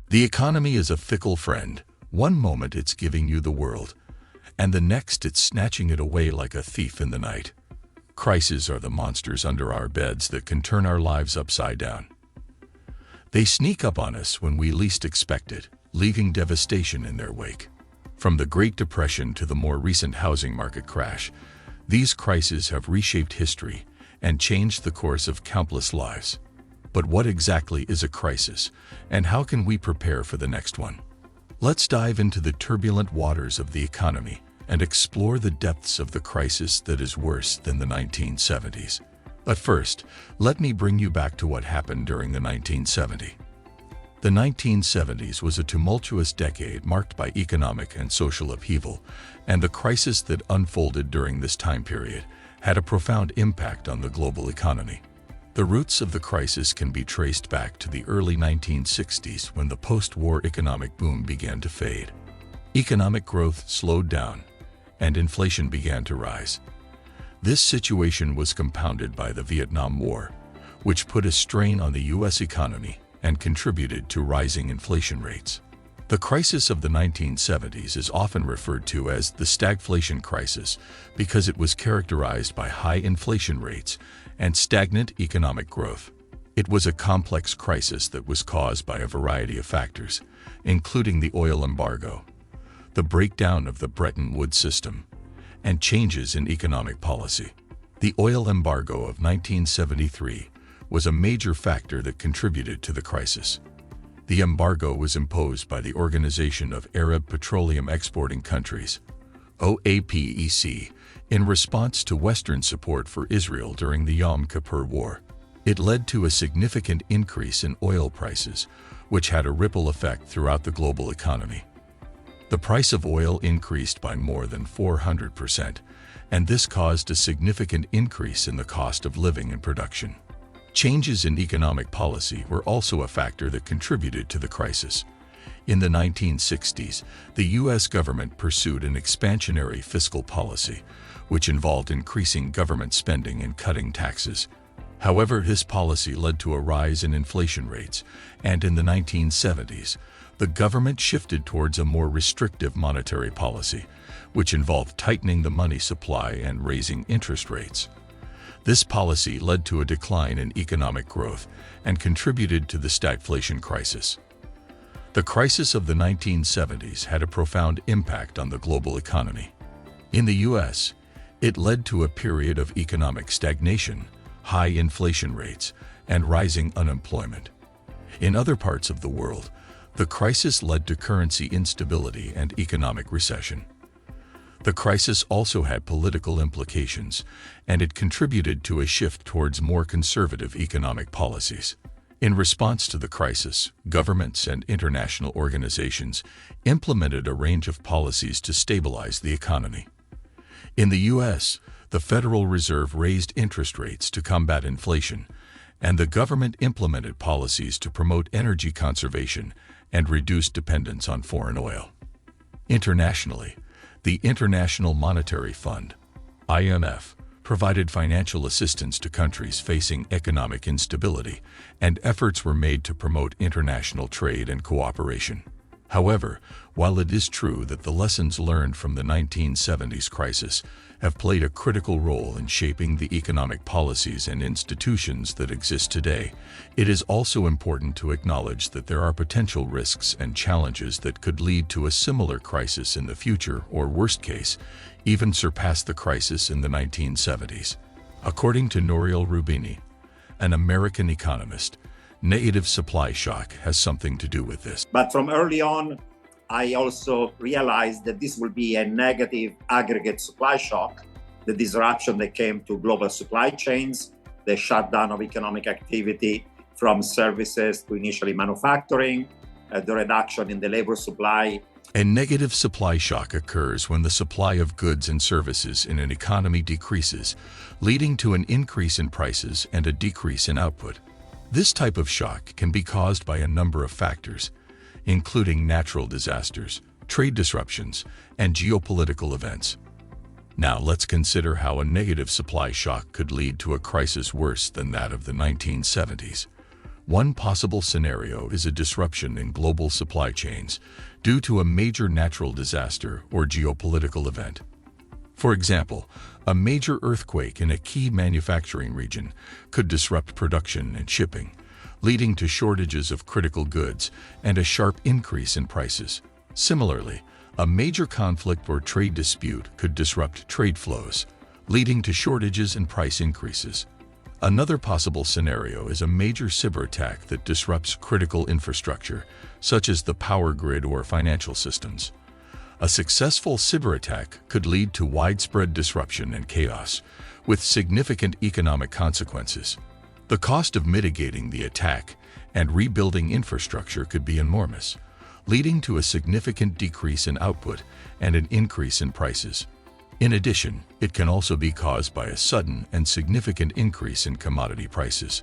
The economy is a fickle friend. One moment it's giving you the world, and the next it's snatching it away like a thief in the night. Crises are the monsters under our beds that can turn our lives upside down. They sneak up on us when we least expect it, leaving devastation in their wake. From the Great Depression to the more recent housing market crash, these crises have reshaped history and changed the course of countless lives. But what exactly is a crisis, and how can we prepare for the next one? Let's dive into the turbulent waters of the economy and explore the depths of the crisis that is worse than the 1970s. But first, let me bring you back to what happened during the 1970s. The 1970s was a tumultuous decade marked by economic and social upheaval, and the crisis that unfolded during this time period had a profound impact on the global economy. The roots of the crisis can be traced back to the early 1960s when the post-war economic boom began to fade. Economic growth slowed down, and inflation began to rise. This situation was compounded by the Vietnam War, which put a strain on the U.S. economy and contributed to rising inflation rates. The crisis of the 1970s is often referred to as the stagflation crisis because it was characterized by high inflation rates and stagnant economic growth. It was a complex crisis that was caused by a variety of factors, including the oil embargo, the breakdown of the Bretton Woods system, and changes in economic policy. The oil embargo of 1973 was a major factor that contributed to the crisis. The embargo was imposed by the Organization of Arab Petroleum Exporting Countries, OAPEC, in response to Western support for Israel during the Yom Kippur War. It led to a significant increase in oil prices, which had a ripple effect throughout the global economy. The price of oil increased by more than 400%, and this caused a significant increase in the cost of living and production. Changes in economic policy were also a factor that contributed to the crisis. In the 1960s, the U.S. government pursued an expansionary fiscal policy, which involved increasing government spending and cutting taxes. However, this policy led to a rise in inflation rates, and in the 1970s, the government shifted towards a more restrictive monetary policy, which involved tightening the money supply and raising interest rates. This policy led to a decline in economic growth and contributed to the stagflation crisis. The crisis of the 1970s had a profound impact on the global economy. In the U.S., it led to a period of economic stagnation, high inflation rates, and rising unemployment. In other parts of the world, the crisis led to currency instability and economic recession. The crisis also had political implications, and it contributed to a shift towards more conservative economic policies. In response to the crisis, governments and international organizations implemented a range of policies to stabilize the economy. In the U.S., the Federal Reserve raised interest rates to combat inflation, and the government implemented policies to promote energy conservation and reduce dependence on foreign oil. Internationally, the International Monetary Fund, IMF, provided financial assistance to countries facing economic instability, and efforts were made to promote international trade and cooperation. However, while it is true that the lessons learned from the 1970s crisis have played a critical role in shaping the economic policies and institutions that exist today, it is also important to acknowledge that there are potential risks and challenges that could lead to a similar crisis in the future or, worst case, even surpass the crisis in the 1970s. According to Nouriel Roubini, an American economist, negative supply shock has something to do with this. But from early on, I also realized that this will be a negative aggregate supply shock, the disruption that came to global supply chains, the shutdown of economic activity from services to initially manufacturing, the reduction in the labor supply. A negative supply shock occurs when the supply of goods and services in an economy decreases, leading to an increase in prices and a decrease in output. This type of shock can be caused by a number of factors, including natural disasters, trade disruptions, and geopolitical events. Now let's consider how a negative supply shock could lead to a crisis worse than that of the 1970s. One possible scenario is a disruption in global supply chains due to a major natural disaster or geopolitical event. For example, a major earthquake in a key manufacturing region could disrupt production and shipping, leading to shortages of critical goods and a sharp increase in prices. Similarly, a major conflict or trade dispute could disrupt trade flows, leading to shortages and price increases. Another possible scenario is a major cyber attack that disrupts critical infrastructure, such as the power grid or financial systems. A successful cyber attack could lead to widespread disruption and chaos, with significant economic consequences. The cost of mitigating the attack and rebuilding infrastructure could be enormous, leading to a significant decrease in output and an increase in prices. In addition, it can also be caused by a sudden and significant increase in commodity prices.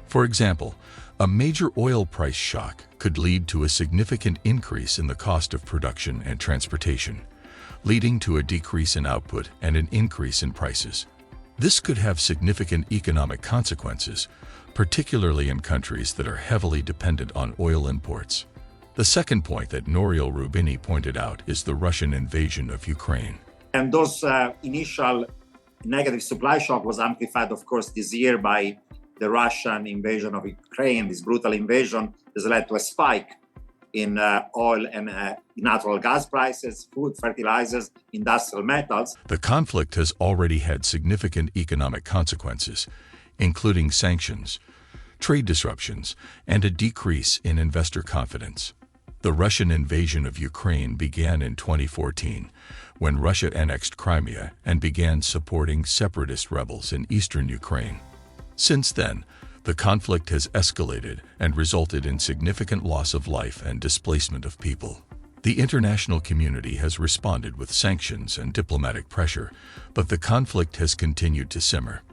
For example, a major oil price shock could lead to a significant increase in the cost of production and transportation, leading to a decrease in output and an increase in prices. This could have significant economic consequences, particularly in countries that are heavily dependent on oil imports. The second point that Nouriel Roubini pointed out is the Russian invasion of Ukraine. And those initial negative supply shock was amplified, of course, this year by the Russian invasion of Ukraine. This brutal invasion has led to a spike in oil and natural gas prices, food, fertilizers, industrial metals. The conflict has already had significant economic consequences, including sanctions, trade disruptions, and a decrease in investor confidence. The Russian invasion of Ukraine began in 2014, when Russia annexed Crimea and began supporting separatist rebels in eastern Ukraine. Since then, the conflict has escalated and resulted in significant loss of life and displacement of people. The international community has responded with sanctions and diplomatic pressure, but the conflict has continued to simmer.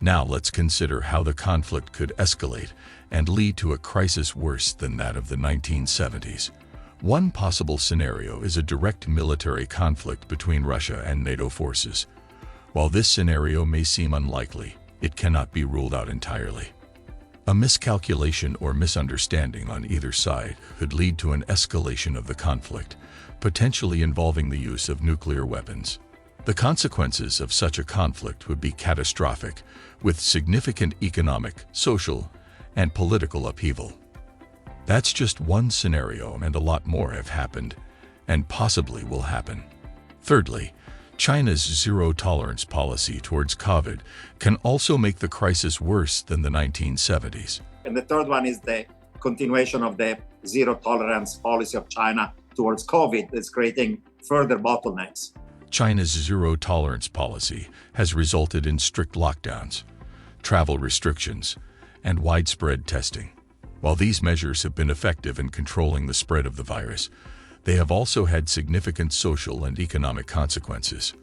Now let's consider how the conflict could escalate and lead to a crisis worse than that of the 1970s. One possible scenario is a direct military conflict between Russia and NATO forces. While this scenario may seem unlikely, it cannot be ruled out entirely. A miscalculation or misunderstanding on either side could lead to an escalation of the conflict, potentially involving the use of nuclear weapons. The consequences of such a conflict would be catastrophic, with significant economic, social, and political upheaval. That's just one scenario, and a lot more have happened, and possibly will happen. Thirdly, China's zero-tolerance policy towards COVID can also make the crisis worse than the 1970s. And the third one is the continuation of the zero-tolerance policy of China towards COVID that's creating further bottlenecks. China's zero-tolerance policy has resulted in strict lockdowns, travel restrictions, and widespread testing. While these measures have been effective in controlling the spread of the virus, they have also had significant social and economic consequences.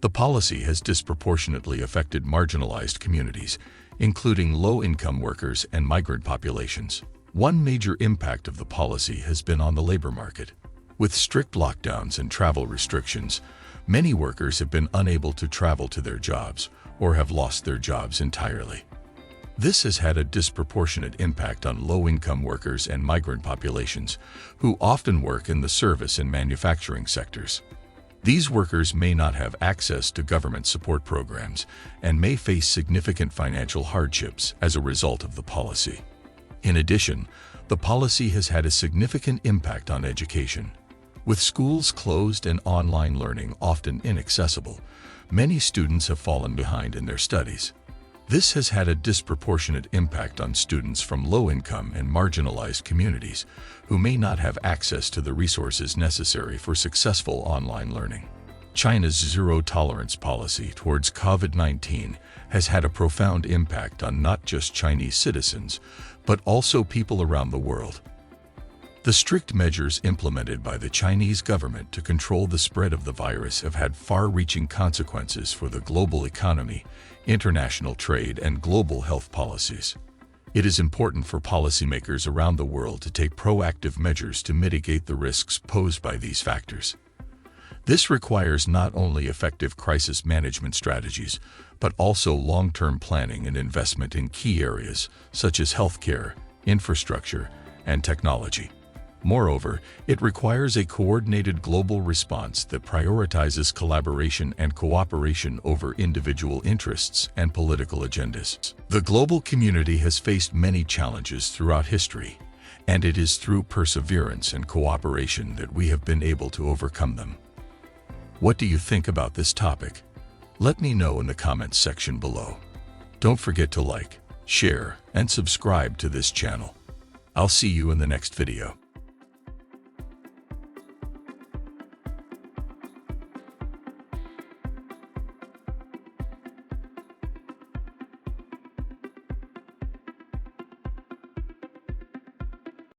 The policy has disproportionately affected marginalized communities, including low-income workers and migrant populations. One major impact of the policy has been on the labor market. With strict lockdowns and travel restrictions, many workers have been unable to travel to their jobs or have lost their jobs entirely. This has had a disproportionate impact on low-income workers and migrant populations, who often work in the service and manufacturing sectors. These workers may not have access to government support programs and may face significant financial hardships as a result of the policy. In addition, the policy has had a significant impact on education. With schools closed and online learning often inaccessible, many students have fallen behind in their studies. This has had a disproportionate impact on students from low-income and marginalized communities who may not have access to the resources necessary for successful online learning. China's zero-tolerance policy towards COVID-19 has had a profound impact on not just Chinese citizens, but also people around the world. The strict measures implemented by the Chinese government to control the spread of the virus have had far-reaching consequences for the global economy, international trade, and global health policies. It is important for policymakers around the world to take proactive measures to mitigate the risks posed by these factors. This requires not only effective crisis management strategies, but also long-term planning and investment in key areas such as healthcare, infrastructure, and technology. Moreover, it requires a coordinated global response that prioritizes collaboration and cooperation over individual interests and political agendas. The global community has faced many challenges throughout history, and it is through perseverance and cooperation that we have been able to overcome them. What do you think about this topic? Let me know in the comments section below. Don't forget to like, share, and subscribe to this channel. I'll see you in the next video.